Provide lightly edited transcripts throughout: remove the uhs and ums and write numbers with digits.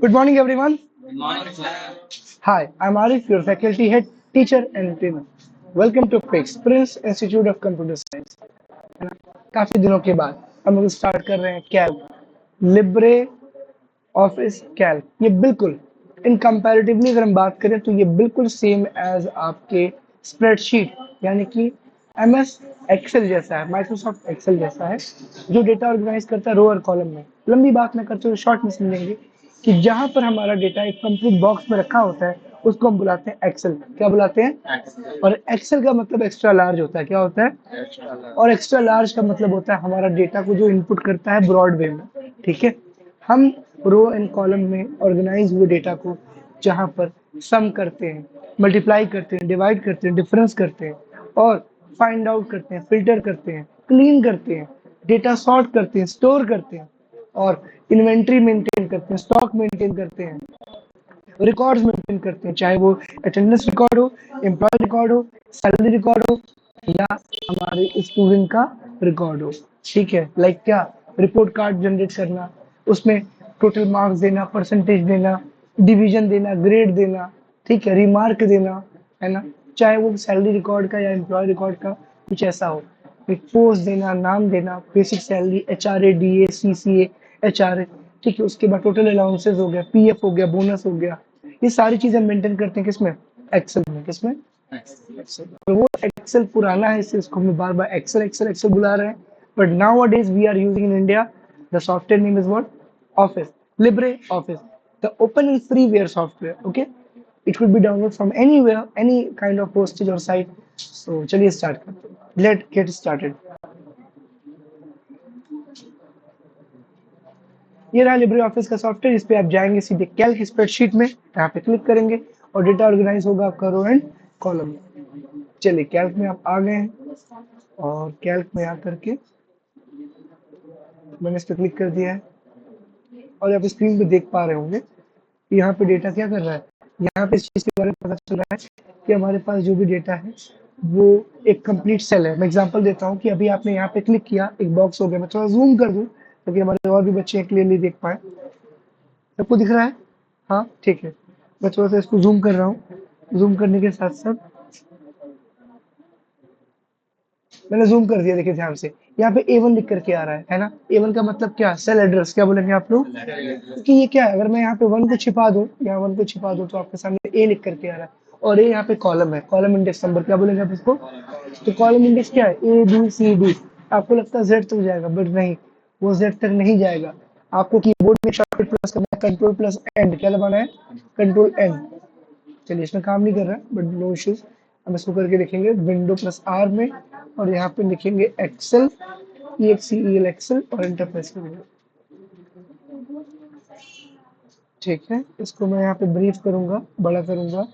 Good morning, everyone. Good morning, sir. Hi, I'm Arif, your faculty head, teacher, and trainer. Welcome to PICS, Prince Institute of Computer Science. काफी दिनों के बाद हम लोग start कर रहे हैं कैल्क, लिब्रे ऑफिस कैल्क। ये बिल्कुल इन कंपैरेटिवली अगर हम बात करें तो ये बिल्कुल सेम एज आपके स्प्रेडशीट यानी कि एमएस एक्सेल जैसा है, माइक्रोसॉफ्ट एक्सेल जैसा है, जो डेटा ऑर्गेनाइज करता है रो और कॉलम में। लंबी बात ना करते हुए शॉर्ट में समझेंगे कि जहां पर हमारा डेटा एक कंप्लीट बॉक्स में रखा होता है उसको हम बुलाते हैं एक्सेल। क्या बुलाते हैं? और एक्सेल का मतलब एक्स्ट्रा लार्ज होता है। क्या होता है? Extra large. और एक्स्ट्रा लार्ज का मतलब होता है हमारा डेटा को जो इनपुट करता है ब्रॉड वे में। ठीक है, हम रो एंड कॉलम में ऑर्गेनाइज हुए डेटा को जहां पर सम करते हैं, मल्टीप्लाई करते हैं, डिवाइड करते हैं, डिफरेंस करते हैं और फाइंड आउट करते हैं, फिल्टर करते हैं, क्लीन करते हैं, डेटा सॉर्ट करते हैं, स्टोर करते हैं और इन्वेंट्री मेंटेन करते हैं, स्टॉक मेंटेन करते हैं, रिकॉर्ड्स मेंटेन करते हैं, चाहे वो अटेंडेंस रिकॉर्ड हो, एम्प्लॉय रिकॉर्ड हो, सैलरी रिकॉर्ड हो या हमारे स्टूडेंट का रिकॉर्ड हो। ठीक है, लाइक क्या? रिपोर्ट कार्ड जनरेट करना, उसमें टोटल मार्क्स देना, परसेंटेज देना, डिवीजन देना, ग्रेड देना, ठीक है, रिमार्क देना, है ना? चाहे वो सैलरी रिकॉर्ड का या एम्प्लॉय रिकॉर्ड का कुछ ऐसा हो, एक पोस्ट देना, नाम देना, basic salary, HRA, DA, CCA, HRA, ठीक है। उसके बाद टोटल अलाउंसेस हो गया, PF हो गया, बोनस हो गया, ये सारी चीजें मेंटेन करते हैं किसमें? एक्सेल में। किसमें? एक्सेल। और वो एक्सेल पुराना है, इससे इसको हम बार बार एक्सेल एक्सेल एक्सेल बुला रहे हैं, but nowadays we are using in India the software name is what? Office, Libre Office, the open and freeware software. Okay, it could be downloaded from anywhere, any kind of hostage or site. So चलिए start करते हैं, let get started. ये रहा Libre office का software. इस पे आप जाएंगे सीधे कैल्क स्प्रेडशीट में, यहाँ पे क्लिक करेंगे और डेटा ऑर्गेनाइज होगा आपका रो एंड कॉलम में। चलिए कैल्क में आप आ गए हैं और कैल्क में आकर के मैंने इस पे क्लिक कर दिया है और आप स्क्रीन पे देख पा रहे होंगे कि यहाँ पे डेटा क्या कर रहा है। यहाँ पे इस चीज के बारे में पता चल रहा है कि हमारे पास जो भी डेटा है वो एक कंप्लीट सेल है। मैं एग्जांपल देता हूँ कि अभी आपने यहाँ पे क्लिक किया, एक बॉक्स हो गया। मैं थोड़ा जूम कर दूँ ताकि हमारे और भी बच्चे क्लियरली देख पाए। सबको दिख रहा है? हाँ, ठीक है। मैं थोड़ा सा इसको जूम कर रहा हूँ। जूम करने के साथ साथ मैंने जूम कर दिया, देखिए ध्यान से। यहाँ पे A1 लिख करके आ रहा है ना? A1 का मतलब क्या? Cell address. क्या बोलेंगे आप लोग? क्योंकि ये क्या है, अगर मैं यहाँ पे 1 को छिपा दूं, यहाँ 1 को छिपा दूं तो आपके सामने A लिख करके आ रहा है और A यहाँ पे कॉलम है, कॉलम इंडेक्स नंबर। क्या बोलेंगे आप इसको? तो कॉलम इंडेक्स क्या है? ABCD। आपको लगता है Z तक जाएगा, बट नहीं, वो Z तक नहीं जाएगा। आपको कीबोर्ड में शॉर्टकट प्रेस करना है, कंट्रोल प्लस एंड। क्या दबाना है? Control and. चलिए, इसमें काम नहीं कर रहा है, बट नो इश्यूज। हम इसको करके लिखेंगे विंडो प्लस आर में और यहाँ पे लिखेंगे एक्सेल, EXCEL एक्सेल और एंटर प्रेस करेंगे। ठीक है, इसको मैं यहाँ पे ब्रीफ करूंगा, बड़ा करूंगा।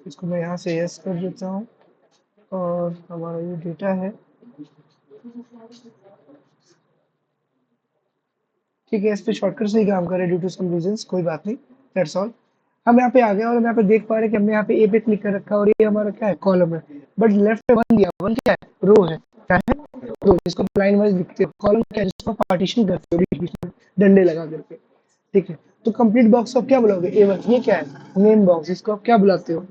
इसको मैं यहाँ से यस कर देता हूँ और हमारा ये डेटा है। ठीक है, इस पे शॉर्टकट से ही काम कर रहे हैं ड्यू टू सम रीजंस, कोई बात नहीं, दैट्स ऑल। हम यहाँ पे आ गए और हम यहाँ पे देख पा रहे हैं कि हमने यहाँ पे ए पे क्लिक कर रखा है और ये हमारा क्या है? कॉलम है। बट लेफ्ट पे 1 दिया, 1 क्या है? रो है। क्या है? रो, जिसको लाइन वाइज लिखते हैं। कॉलम क्या है? जिसको पार्टीशन करते हो बीच में डंडे लगा करके। ठीक है, तो कंप्लीट बॉक्स को आप क्या बुलाओगे? A1। ये क्या है? Name box. इसको आप क्या बुलाते हो?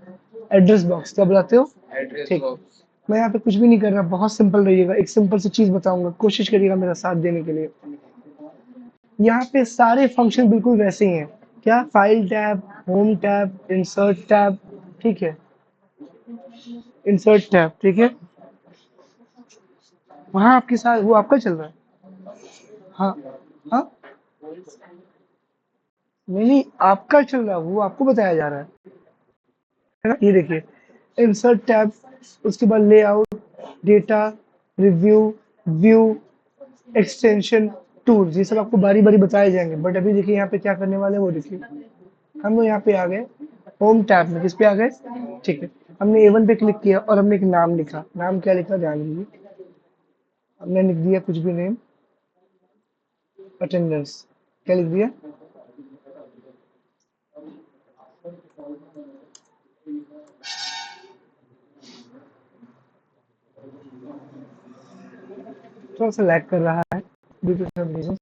Address box. क्या बुलाते हो? Address ठीक। box. मैं यहाँ पे कुछ भी नहीं कर रहा, बहुत सिंपल रहिएगा। एक सिंपल सी चीज बताऊंगा, कोशिश करिएगा मेरा साथ देने के लिए। यहाँ पे सारे फंक्शन बिल्कुल वैसे ही हैं। क्या? File tab, home tab, insert tab, ठीक है, इंसर्ट टैब, ठीक है। वहाँ आपके साथ वो आपका चल रहा है। हाँ, हाँ, नहीं नहीं, आपका चल रहा है, वो आपको बताया जा रहा है ना? ये देखिए, इंसर्ट टैब, उसके बाद layout, data, review, view, extension, tools, ये सब आपको बारी बारी बताए जाएंगे। बट अभी देखिए यहाँ पे क्या करने वाले हैं वो देखिए। हम लोग यहाँ पे आ गए होम टैब में। किस पे आ गए? ठीक है, हमने A1 पे क्लिक किया और हमने एक नाम लिखा। नाम क्या लिखा? ध्यान दीजिए, हमने लिख दिया कुछ भी नेम, अटेंडेंस। क्या लिख दिया? थोड़ा सा लैग कर रहा है due to some reason.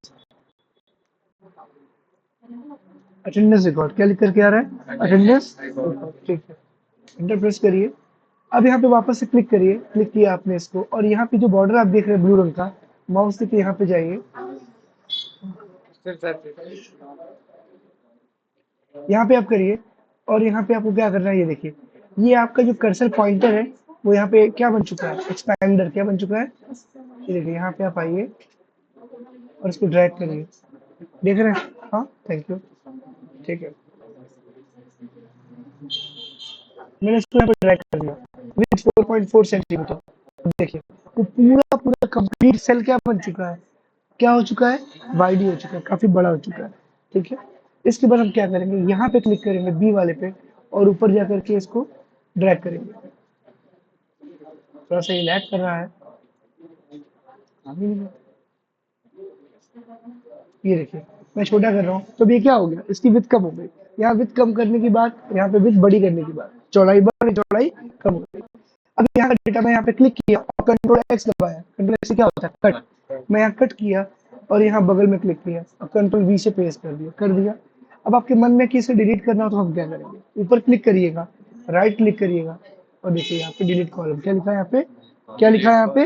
Attendance record क्या लिख करके आ रहा है? अटेंडेंस रिकॉर्ड, ठीक है। एंटर प्रेस करिए। अब यहाँ पे वापस से क्लिक करिए, क्लिक किया आपने इसको, और यहाँ पे जो बॉर्डर आप देख रहे हैं ब्लू रंग का, माउस से यहाँ पे जाइए, यहाँ पे आप करिए, और यहाँ पे आपको क्या करना है ये देखिए, ये आपका जो कर्सर पॉइंटर है वो यहाँ पे क्या बन चुका है? एक्सपैंडर क्या बन चुका है? ये देखिए, यहाँ पे आप आइए और इसको ड्रैग करिए, देख रहे हैं? हाँ, थैंक यू, ठीक है। मैंने इसको यहाँ पे ड्रैग कर दिया विथ 4.4 सेंटीमीटर। देखिए वो पूरा पूरा कंप्लीट सेल क्या बन चुका है? क्या हो चुका है? वाइड हो चुका है, काफी बड़ा हो चुका है, ठीक है। इसके बाद हम क्या करेंगे, यहाँ पे क्लिक करेंगे बी वाले पे, और ऊपर जा करके इसको ड्रैग करेंगे। थोड़ा सा ये लैग कर रहा है, अभी नहीं। ये देखिए मैं छोटा कर रहा हूँ, तो ये क्या हो गया, इसकी विड्थ कम हो गई। यहाँ विड्थ कम करने की बात, यहाँ पे विड्थ बड़ी करने की बात, चौड़ाई बढ़ी, चौड़ाई कम हो गई। अब यहाँ का डेटा मैं यहाँ पे क्लिक किया और कंट्रोल एक्स दबाया, कंट्रोल एक्स से क्या होता है? कट। मैं यहाँ कट किया और यहाँ बगल में क्लिक किया और कंट्रोल वी से पेस्ट कर दिया। अब आपके मन में कि इसे डिलीट करना हो तो हम क्या करेंगे, ऊपर क्लिक करिएगा, राइट क्लिक करिएगा, और देखिए यहाँ पे डिलीट कॉलम क्या लिखा है, यहाँ पे क्या लिखा है, यहाँ पे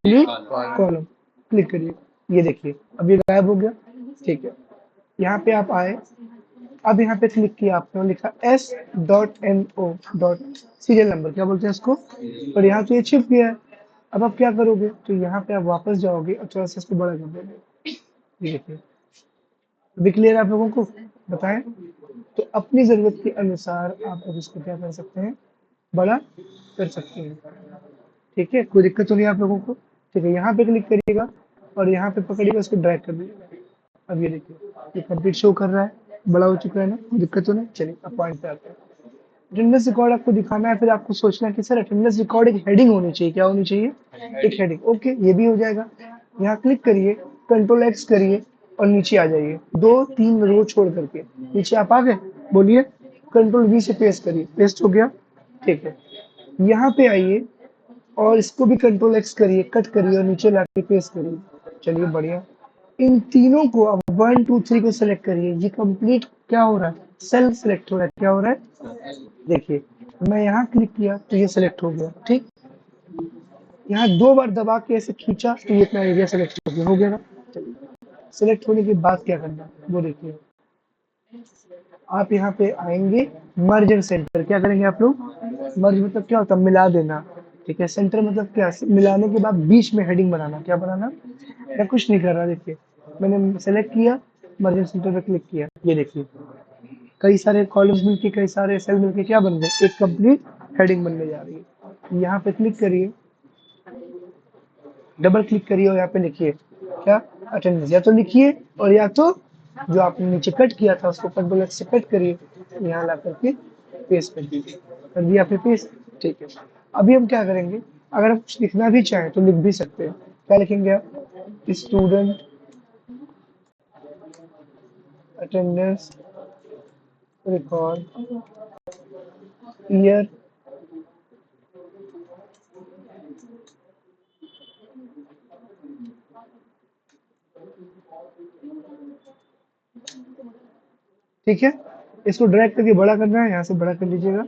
डिलीट कॉलम, क्लिक करिए। ये देखिए अब ये गायब हो गया, ठीक है। यहाँ पे आप आए, अब यहाँ पे क्लिक किया आपने, लिखा S.NO डॉट सीरियल नंबर, क्या बोलते हैं इसको, और यहाँ तो ये छिप गया है। अब आप क्या करोगे, तो यहाँ पे आप वापस जाओगे और थोड़ा सा इसको बड़ा कर दोगे। ये देखिए अभी क्लियर आप लोगों को बताएं, तो अपनी जरूरत के अनुसार आप लोग इसको क्या कर सकते हैं, बड़ा कर सकते हैं, ठीक है। कोई दिक्कत तो नहीं आप लोगों को, ठीक है। यहाँ पे क्लिक करिएगा और यहाँ पे पकड़िएगा, उसको ड्रैग कर दीजिएगा। अब ये देखिए ये कंप्लीट शो कर रहा है, बड़ा हो चुका है ना, कोई दिक्कत तो नहीं। चलिए अब पॉइंट पे आते हैं। अटेंडेंस रिकॉर्ड आपको दिखाना है, फिर आपको सोचना है कि सर अटेंडेंस रिकॉर्ड एक हेडिंग होनी चाहिए, क्या होनी चाहिए? एक हेडिंग, ओके, ये भी हो जाएगा। यहाँ क्लिक करिए, कंट्रोल एक्स करिए और नीचे आ जाइए, 2-3 रो छोड़ करके नीचे आप आ गए, बोलिए कंट्रोल वी से पेस्ट करिए, पेस्ट हो गया, ठीक है। यहाँ पे आइए और इसको भी कंट्रोल एक्स करिए, कट करिए और नीचे लाके पेस्ट करिए, चलिए बढ़िया। इन तीनों को अब 1 2 3 को सेलेक्ट करिए, ये कंप्लीट क्या हो रहा है, सेल सेलेक्ट हो रहा है, क्या हो रहा है, देखिए मैं यहाँ क्लिक किया तो ये सेलेक्ट हो गया, ठीक। यहाँ 2 बार दबा के ऐसे खींचा तो ये इतना एरिया सेलेक्ट हो गया ना। चलिए सेलेक्ट होने के बाद क्या करना है वो देखिए, आप यहाँ पे आएंगे, मर्ज एंड सेंटर क्या करेंगे आप लोग, मर्ज मतलब क्या होता है, मिला देना, ठीक है। सेंटर मतलब क्या, मिलाने के बाद बीच में हेडिंग बनाना, क्या बनाना, मैं कुछ नहीं कर रहा, देखिए मैंने सेलेक्ट किया, मर्ज एंड सेंटर पे क्लिक किया, ये देखिए कई सारे कॉलम्स मिलके, कई सारे सेल मिलके क्या बन गए, एक कंप्लीट हेडिंग बनने जा रही है। यहाँ पे क्लिक करिए, डबल क्लिक करिए और यहाँ पे लिखिए क्या, अटेंडेंस, या तो लिखिए और या तो जो आपने नीचे कट किया था उसको कंट्रोल एक्स से कट करिए, यहाँ ला करके पेस्ट कर दीजिए, कर दिया आपने पेस्ट, ठीक है। अभी हम क्या करेंगे, अगर आप कुछ लिखना भी चाहें तो लिख भी सकते हैं, क्या लिखेंगे आप, स्टूडेंट अटेंडेंस रिकॉर्ड ईयर ठीक है। इसको ड्रैग करके बड़ा करना है, यहाँ से बड़ा कर लीजिएगा,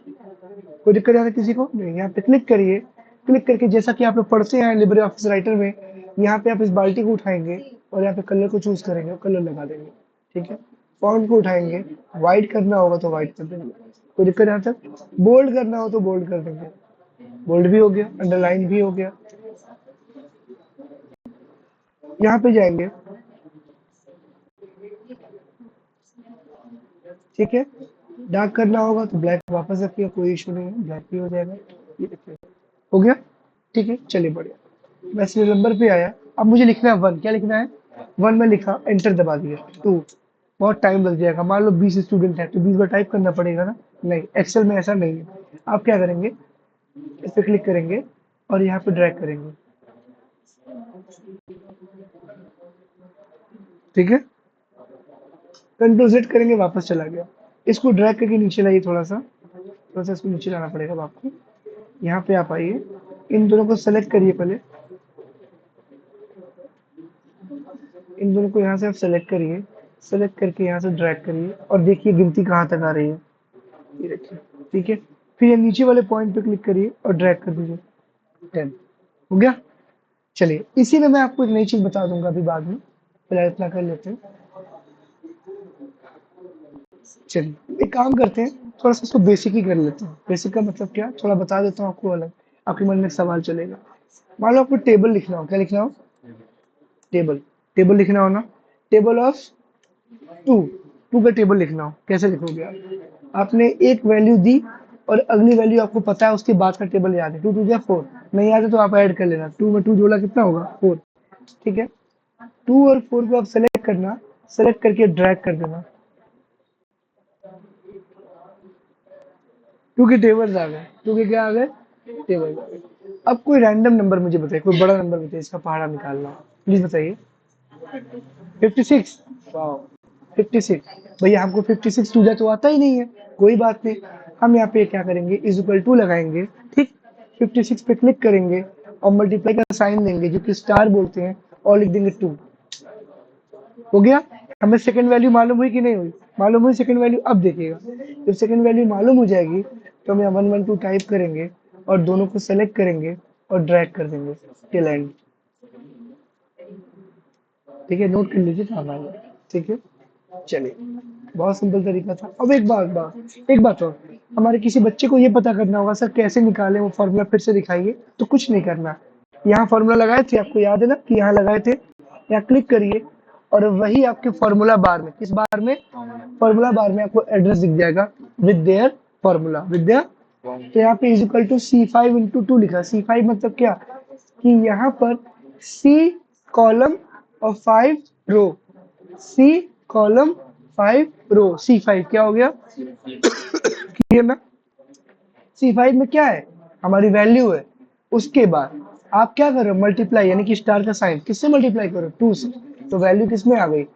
कोई दिक्कत है किसी को नहीं। यहाँ पे क्लिक करिए, क्लिक करके जैसा कि आप लोग पढ़ते हैं लिब्रे ऑफिस राइटर में, यहाँ पे आप इस बाल्टी को उठाएंगे और यहाँ पे कलर को चूज करेंगे और कलर लगा देंगे, ठीक है। फॉन्ट को उठाएंगे, वाइट करना होगा तो वाइट कर देंगे, कोई दिक्कत यहाँ तक। बोल्ड करना हो तो बोल्ड कर देंगे, बोल्ड भी हो गया, अंडरलाइन भी हो गया। यहाँ पे जाएंगे, ठीक है। डार्क करना होगा तो ब्लैक वापस रखिए, कोई इशू नहीं है, ब्लैक भी हो जाएगा, ये देखिए हो गया, ठीक है। चलिए बढ़िया, मैं सीरियल नंबर पे आया, अब मुझे लिखना है 1, क्या लिखना है, 1 में लिखा, एंटर दबा दिया, 2, बहुत टाइम लग जाएगा, मान लो 20 स्टूडेंट है तो 20 बार टाइप करना पड़ेगा ना, नहीं एक्सेल में ऐसा नहीं है। आप क्या करेंगे, इस पे क्लिक करेंगे और यहाँ पे ड्रैग करेंगे, ठीक है। कंट्रोल जेड करेंगे, वापस चला गया। इसको ड्रैग करके नीचे लाइए, थोड़ा सा इसको नीचे लाना पड़ेगा आपको। यहाँ पे आप आइए, इन दोनों को सेलेक्ट करिए पहले, इन दोनों को यहाँ से आप सेलेक्ट करिए, सेलेक्ट करके यहाँ से ड्रैग करिए और देखिए गिनती कहाँ तक आ रही है, ये देखिए। ठीक है, फिर ये नीचे वाले पॉइंट पे क्लिक करिए और ड्रैग कर दीजिए, 10 हो गया। चलिए इसी में मैं आपको एक नई चीज बता दूंगा अभी बाद में, फिलहाल इतना कर लेते हैं। चलिए एक काम करते हैं, थोड़ा सा इसको बेसिक ही कर लेते हैं। बेसिक का मतलब क्या, थोड़ा बता देता हूँ आपको अलग, आपके मन में एक सवाल चलेगा। मान लो आपको टेबल लिखना हो, क्या लिखना हो, टेबल, टेबल लिखना हो ना, टेबल ऑफ टू, टू का टेबल लिखना हो, कैसे लिखोगे आप, आपने एक वैल्यू दी और अगली वैल्यू आपको पता है, उसके बाद का टेबल याद है, 2 2 या 4, नहीं याद है तो आप ऐड कर लेना, 2 में 2 जोड़ा कितना होगा 4। ठीक है, 2 और 4 को आप सेलेक्ट करना, सेलेक्ट करके ड्रैग कर देना, 2 के टेबल्स आ गए, 2 के क्या आ गए, टेबल आ गए। अब कोई रैंडम नंबर मुझे बताइए, कोई बड़ा नंबर बताइए, इसका पहाड़ा निकालना है, प्लीज बताइए। 56, वाओ 56, भैया हमको 56 टू जा तो आता ही नहीं है, कोई बात नहीं, हम यहाँ पे क्या करेंगे, इज इक्वल टू लगाएंगे, ठीक, 56 पे क्लिक करेंगे और मल्टीप्लाई का साइन देंगे जो कि स्टार बोलते हैं, और लिख देंगे 2, हो गया। हमें सेकंड वैल्यू मालूम हुई कि नहीं हुई, मालूम हुई सेकंड वैल्यू। अब देखिएगा जब सेकंड वैल्यू मालूम हो जाएगी तो हम 112 टाइप करेंगे और दोनों को सेलेक्ट करेंगे और ड्रैग कर देंगे टिल एंड। ठीक है, नोट कर लीजिए काम आएगा। ठीक है, चलिए बहुत सिंपल तरीका था। अब एक बात और, हमारे किसी बच्चे को ये पता करना होगा सर कैसे निकालें वो फॉर्मूला, फिर से दिखाइए, तो कुछ नहीं करना, यहाँ फॉर्मूला लगाए थे, आपको याद है ना कि यहाँ लगाए थे, यहाँ क्लिक करिए और वही आपके फॉर्मूला बार में, किस बार में, फॉर्मूला बार में आपको एड्रेस दिख जाएगा with their formula, with their, तो यहाँ पे इज इक्वल टू C5 × 2 लिखा, C5 मतलब क्या, कि यहाँ पर C कॉलम और 5 रो, C कॉलम 5 रो, C5 क्या हो गया, क्लियर ना, C5 में क्या है, हमारी वैल्यू है, उसके बाद आप क्या करो, मल्टीप्लाई, यानी कि स्टार का साइन किससे मल्टीप्लाई करो, 2 से, तो वैल्यू किस में आ गई,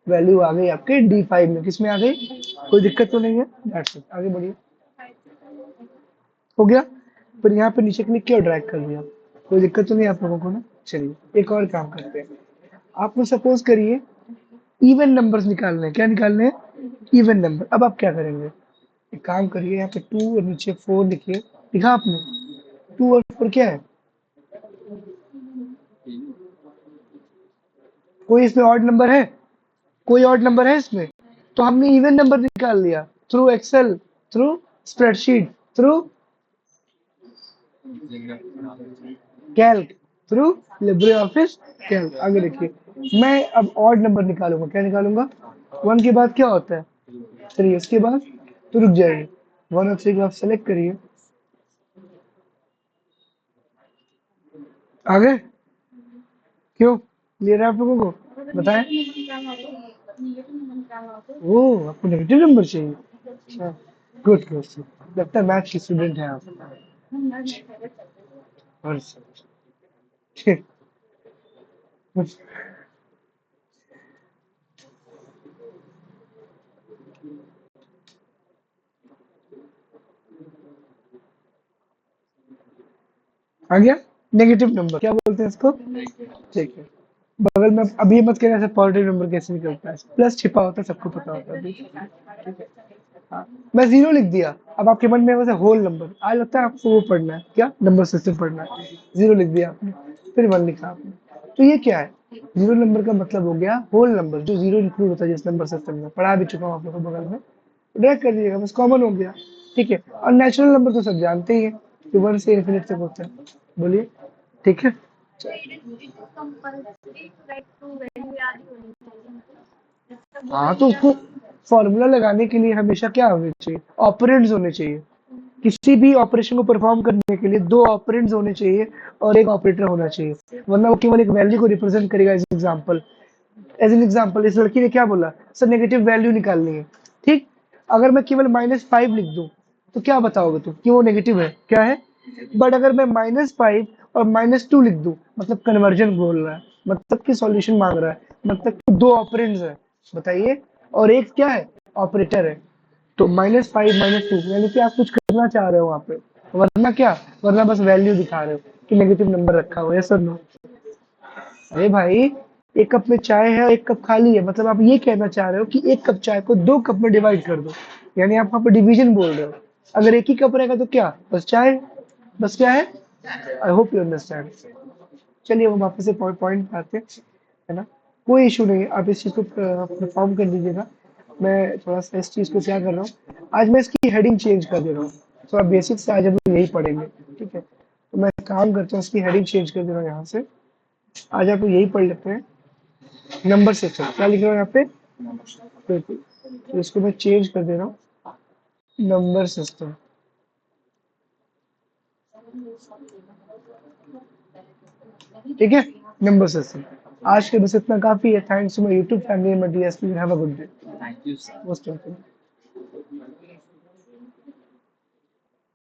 वैल्यू आ गई आपके D5 में, किस में आ गई, कोई दिक्कत तो नहीं है, दैट्स इट, आगे बढ़िए, हो गया। फिर यहाँ पे नीचे क्लिक किया और ड्रैग कर दिया, कोई दिक्कत तो नहीं आप लोगों को ना। चलिए एक और काम करते हैं, आपको सपोज करिए इवन नंबर्स निकालने हैं, क्या निकालने हैं, इवन नंबर। अब आप क्या करेंगे, एक काम करिए, यहाँ पे 2 और नीचे 4 लिखिए, लिखा आपने, 2 और 4 क्या है, कोई इसमें ऑड नंबर है, कोई ऑड नंबर है इसमें, तो हमने इवन नंबर निकाल लिया through Excel, through spreadsheet, through Calc, through Libre Office Calc. आगे देखिए, मैं अब ऑड नंबर निकालूंगा, क्या निकालूंगा, 1 के बाद क्या होता है 3, उसके बाद, तो रुक जाइए, 1 और 3 को आप सेलेक्ट करिए, आगे क्यों, क्लियर है आप लोगों को, बताएं। ओ आपको नेगेटिव नंबर चाहिए, अच्छा, गुड गुड, लगता है मैथ्स की स्टूडेंट है आप, और आ गया, नेगेटिव नंबर क्या बोलते हैं इसको, ठीक है, बगल में अब ये मत कहना ऐसे पॉजिटिव नंबर कैसे निकलता है, प्लस छिपा होता है, सबको पता होता है अभी, ठीक है, हाँ, मैं 0 लिख दिया, अब आपके मन में वैसे होल नंबर, आज लगता है आपको वो पढ़ना है, क्या नंबर सिस्टम पढ़ना है, 0 लिख दिया आपने, फिर 1 लिखा आपने, तो ये क्या है, 0 नंबर का मतलब हो गया होल नंबर, जो 0 इंक्लूड होता है जिस नंबर सिस्टम में, पढ़ा भी चुका हूँ आप लोगों को बगल में, ड्रैग कर दीजिएगा, बस कॉमन हो गया। ठीक है, और नेचुरल नंबर तो सब जानते ही हैं कि 1 से इन्फिनिट तक होता है, बोलिए, ठीक है, हाँ तो उसको फॉर्मूला लगाने के लिए हमेशा क्या होने चाहिए, ऑपरेंड्स होने चाहिए, किसी भी ऑपरेशन को परफॉर्म करने के लिए 2 ऑपरेंड्स होने चाहिए और एक ऑपरेटर होना चाहिए, वरना वो केवल एक वैल्यू को रिप्रेजेंट करेगा। एज एन एग्जाम्पल इस लड़की ने क्या बोला, सर नेगेटिव वैल्यू निकालनी है, ठीक, अगर मैं केवल -5 लिख दूं तो क्या बताओगे तुम कि वो नेगेटिव है, क्या है, बट अगर मैं -5 और -2 लिख दूं, मतलब कन्वर्जन बोल रहा है, मतलब कि सॉल्यूशन मांग रहा है, मतलब कि 2 ऑपरेंड्स है, बताइए, और एक क्या है, ऑपरेटर है, तो -5 -2 यानी कि आप कुछ करना चाह रहे हो वहां पे, वरना क्या, वरना बस वैल्यू दिखा रहे हो कि नेगेटिव नंबर रखा हुआ है, सर नो, अरे भाई एक कप में चाय है और एक कप खाली है, मतलब आप ये कहना चाह रहे हो कि एक कप चाय को दो कप में डिवाइड कर दो, यानी आप वहाँ पर डिवीजन बोल रहे हो। अगर एक ही कप रहेगा तो क्या, बस चाय, बस क्या है। I hope you understand. चलिए हम वापस से पॉइंट पे आते हैं, है ना। कोई इशू नहीं है, आप इस चीज़ को परफॉर्म कर लीजिएगा। मैं थोड़ा सा इस चीज़ को क्या कर रहा हूँ, आज मैं इसकी हेडिंग चेंज कर दे रहा हूँ। थोड़ा बेसिक से आज हम लोग यही पढ़ेंगे, ठीक है। तो मैं काम करता हूँ, इसकी हेडिंग चेंज कर दे रहा हूँ यहाँ से। आज आप लोग यही पढ़ लेते हैं, नंबर सिस्टम। क्या लिख रहा हूँ यहाँ पे, बिल्कुल। तो इसको मैं चेंज कर दे रहा हूँ, नंबर सिस्टम, ठीक है। Number system. आज के बस इतना काफी है। Thanks to my YouTube family and my DSP. Have a good day. Most welcome.